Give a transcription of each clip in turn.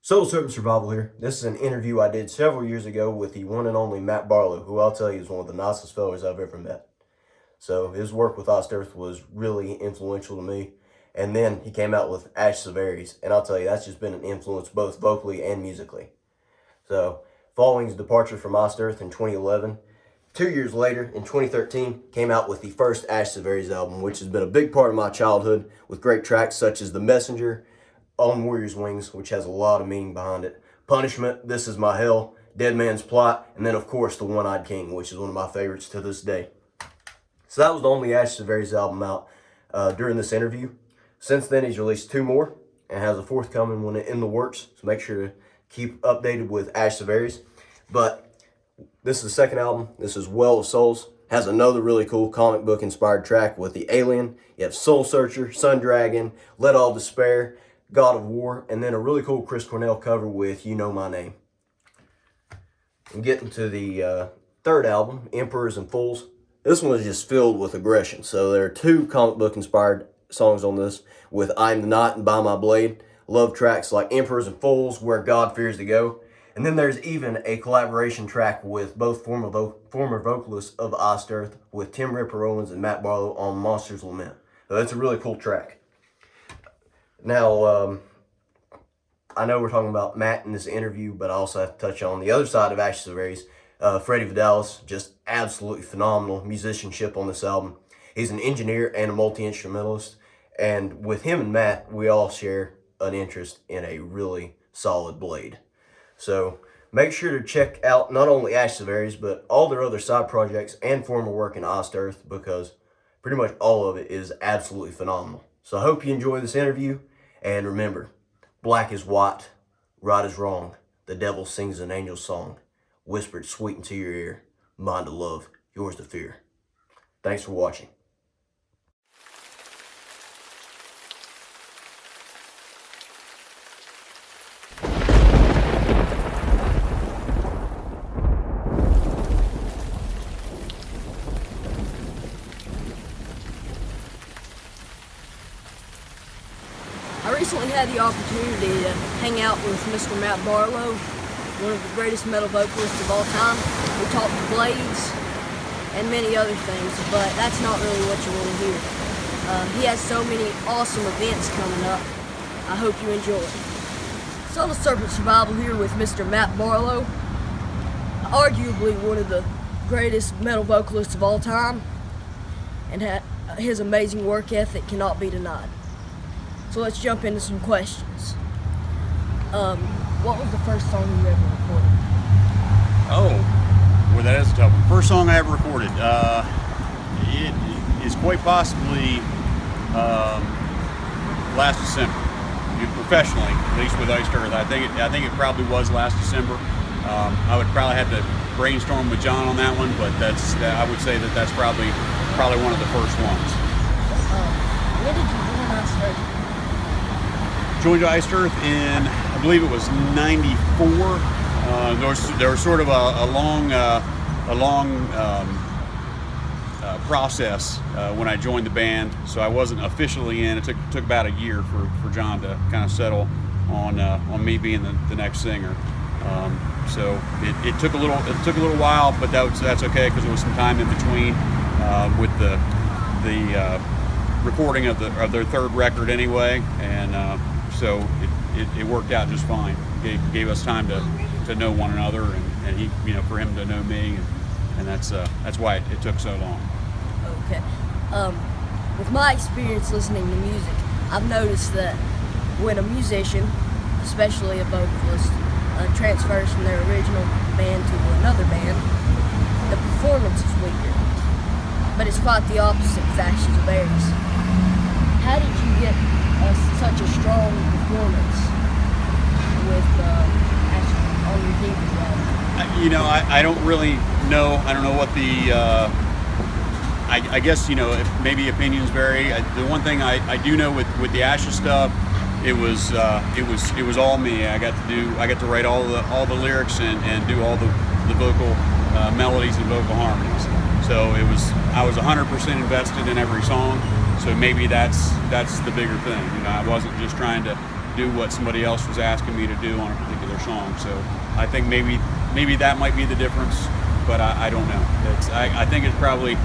Serpent Survival here. This is an interview I did several years ago with the one and only Matt Barlow, who I'll tell you is one of the nicest fellas I've ever met. So his work with Iced Earth was really influential to me. And then he came out with Ash Severities, and I'll tell you, that's just been an influence both vocally and musically. So following his departure from Iced Earth in 2011, 2 years later, in 2013, came out with the first Ash Severities album, which has been a big part of my childhood, with great tracks such as The Messenger, On Warrior's Wings, which has a lot of meaning behind it, Punishment, This Is My Hell, Dead Man's Plot, and then of course The One-Eyed King, which is one of my favorites to this day. So that was the only Ash Severities album out during this interview. Since then, he's released two more and has a forthcoming one in the works, so make sure to keep updated with Ash Severities. But this is the second album. This is Well of Souls. Has another really cool comic book inspired track with the Alien. You have Soul Searcher, Sun Dragon, Let All Despair, God of War, and then a really cool Chris Cornell cover with You Know My Name. And getting to the third album, Emperors and Fools. This one is just filled with aggression. So there are two comic book inspired songs on this with I'm the Knot and By My Blade. Love tracks like Emperors and Fools, Where God Fears to Go. And then there's even a collaboration track with both former vocalists of Iced Earth with Tim Ripper Owens and Matt Barlow on Monsters Lament. So that's a really cool track. Now, I know we're talking about Matt in this interview, but I also have to touch on the other side of Ash Severities. Freddie Vidalis, just absolutely phenomenal musicianship on this album. He's an engineer and a multi-instrumentalist, and with him and Matt, we all share an interest in a really solid blade. So make sure to check out not only Ash Severities, but all their other side projects and former work in Iced Earth, because pretty much all of it is absolutely phenomenal. So I hope you enjoy this interview, and remember, black is white, right is wrong. The devil sings an angel's song, whispered sweet into your ear, mine to love, yours to fear. Thanks for watching. I recently had the opportunity to hang out with Mr. Matt Barlow, one of the greatest metal vocalists of all time. We talked blades and many other things, but that's not really what you want to hear. He has so many awesome events coming up. I hope you enjoy. Solo Serpent Survival here with Mr. Matt Barlow, arguably one of the greatest metal vocalists of all time, and his amazing work ethic cannot be denied. So let's jump into some questions. What was the first song you ever recorded? Oh, well, that is a tough one. First song I ever recorded. It is quite possibly last December. Professionally, at least with Iced Earth, I think it probably was last December. I would probably have to brainstorm with John on that one, but I would say that's probably one of the first ones. When did you join Iced Earth? Joined Iced Earth in, I believe it was '94. There was sort of a long process when I joined the band, so I wasn't officially in. It took about a year for John to kind of settle on me being the next singer. So it took a little while, but that's okay because there was some time in between with the recording of their third record anyway, and so it worked out just fine. Gave us time to know one another, and he, for him to know me, and that's why it took so long. Okay. With my experience listening to music, I've noticed that when a musician, especially a vocalist, transfers from their original band to another band, the performance is weaker. But it's quite the opposite with Ash Severities. How did you get such a strong performance with Ash on your debut album? I don't really know. I don't know what the. I guess maybe opinions vary. The one thing I do know with the Ashes stuff, it was all me. I got to write all the lyrics and do all the vocal melodies and vocal harmonies. So I was 100% invested in every song. So maybe that's the bigger thing. I wasn't just trying to do what somebody else was asking me to do on a particular song. So I think maybe that might be the difference, but I don't know. I think it's probably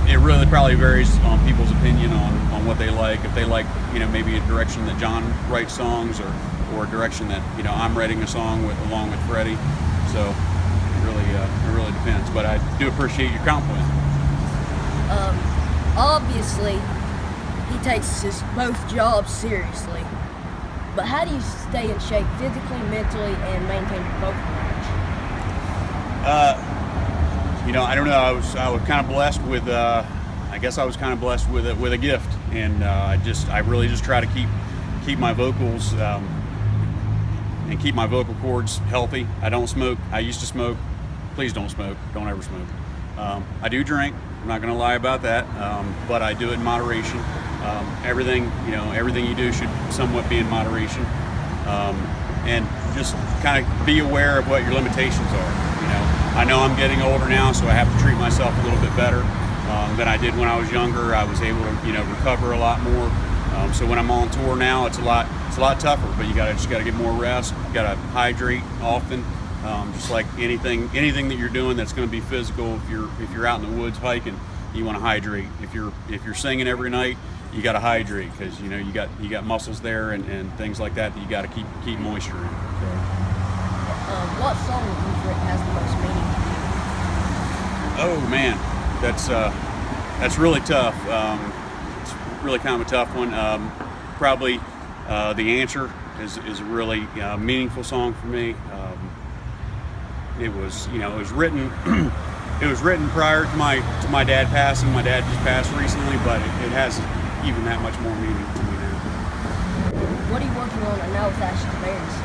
it really probably varies on people's opinion on what they like. If they like, maybe a direction that John writes songs, or a direction that I'm writing a song along with Freddie. So it really depends. But I do appreciate your compliment. Obviously, he takes his both jobs seriously. But how do you stay in shape physically, mentally, and maintain your vocal range? I don't know. I was kind of blessed with. I guess I was kind of blessed with a gift, and I really just try to keep my vocals and keep my vocal cords healthy. I don't smoke. I used to smoke. Please don't smoke. Don't ever smoke. I do drink. I'm not going to lie about that, but I do it in moderation. Everything you do should somewhat be in moderation, and just kind of be aware of what your limitations are. I know I'm getting older now, so I have to treat myself a little bit better than I did when I was younger. I was able to recover a lot more. So when I'm on tour now, it's a lot tougher. But you just gotta get more rest. You gotta hydrate often. Just like anything that you're doing that's going to be physical. If you're out in the woods hiking, you want to hydrate. If you're singing every night, you got to hydrate, because you got muscles there and things like that you got to keep moisture in. So. What song you've written has the most meaning to you? Oh man, that's really tough. It's really kind of a tough one. Probably "The Answer" is a really meaningful song for me. It was written it was written prior to my dad passing. My dad just passed recently, but it has even that much more meaning to me now. What are you working on now with Ashes to Berries?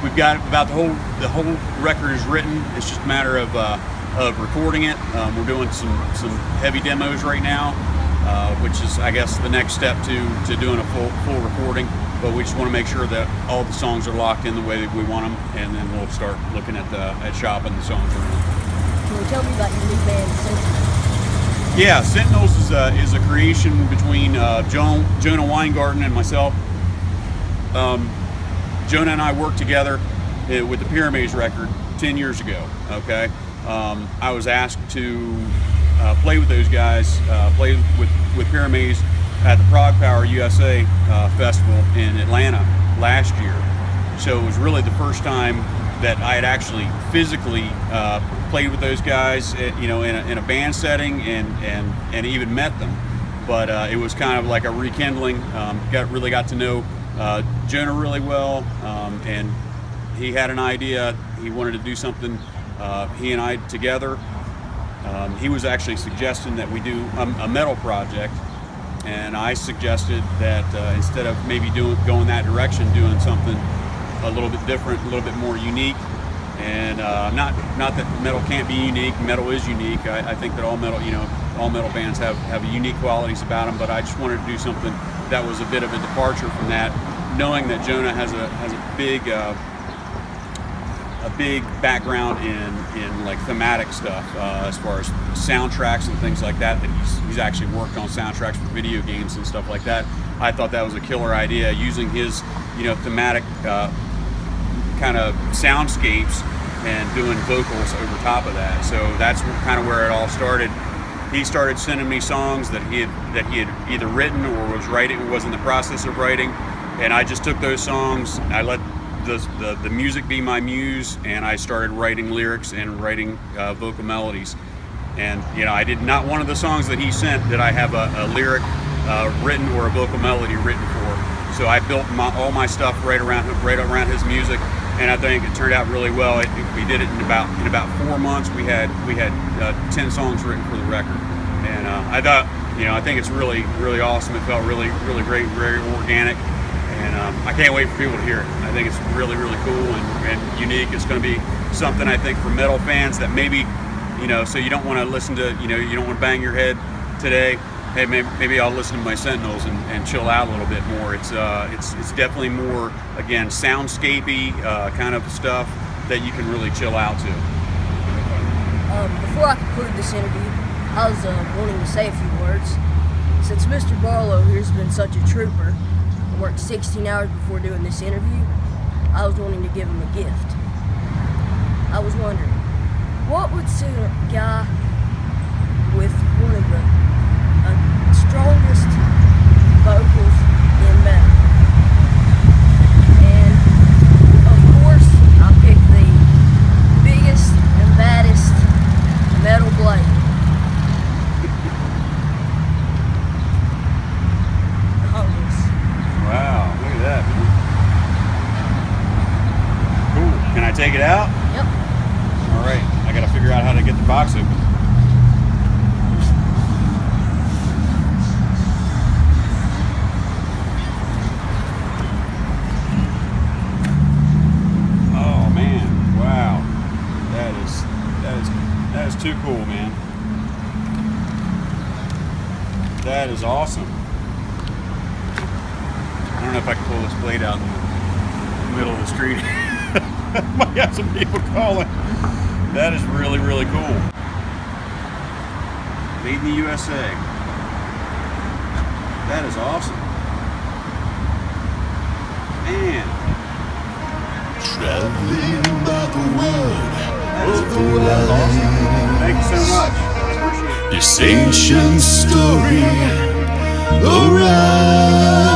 We've got about the whole record is written. It's just a matter of recording it. We're doing some heavy demos right now, which is, I guess, the next step to doing a full recording. But we just want to make sure that all the songs are locked in the way that we want them, and then we'll start looking at shopping the songs around. Can you tell me about your new band, Sentinels? Yeah, Sentinels is a creation between Jonah Weingarten and myself. Jonah and I worked together with the Pyramids record 10 years ago. Okay, I was asked to play with those guys, play with Pyramids at the Prague Power USA Festival in Atlanta last year. So it was really the first time that I had actually physically played with those guys, in a band setting, and even met them. But it was kind of like a rekindling. Really got to know Jonah really well, and he had an idea. He wanted to do something, he and I together. He was actually suggesting that we do a metal project, and I suggested that instead of maybe going that direction, doing something a little bit different, a little bit more unique. And not that metal can't be unique. Metal is unique. I think that all metal bands have unique qualities about them. But I just wanted to do something that was a bit of a departure from that, knowing that Jonah has a big background in like thematic stuff, as far as soundtracks and things like that. That he's actually worked on soundtracks for video games and stuff like that. I thought that was a killer idea, using his thematic kind of soundscapes and doing vocals over top of that. So that's kind of where it all started. He started sending me songs that he had either written or was in the process of writing, and I just took those songs. I let the music be my muse, and I started writing lyrics and writing vocal melodies. And I did not one of the songs that he sent did I have a lyric written or a vocal melody written for. So I built all my stuff right around his music, and I think it turned out really well. We did it in about 4 months. We had 10 songs written for the record, and I thought I think it's really awesome. It felt really great, very organic, and I can't wait for people to hear it. I think it's really cool and unique. It's going to be something, I think, for metal fans that maybe so you don't want to listen to you don't want to bang your head today. Hey, maybe I'll listen to my Sentinels and chill out a little bit more. It's definitely more, again, soundscapey kind of stuff that you can really chill out to. Before I conclude this interview, I was wanting to say a few words. Since Mr. Barlow here's been such a trooper and worked 16 hours before doing this interview, I was wanting to give him a gift. I was wondering, what would suit a guy with one of the strongest vocals in metal? And of course, I picked the biggest and baddest metal blade. Wow, look at that, man. Cool. Can I take it out? Yep. All right. I got to figure out how to get the box open. Oh man! Wow. That is too cool, man. That is awesome. I don't know if I can pull this blade out in the middle of the street. Might have some people calling. That is really, really cool. Made in the USA. That is awesome. Man. Traveling by the word of the That's awesome. wine. Thank you so much. I appreciate it. This ancient story, arise.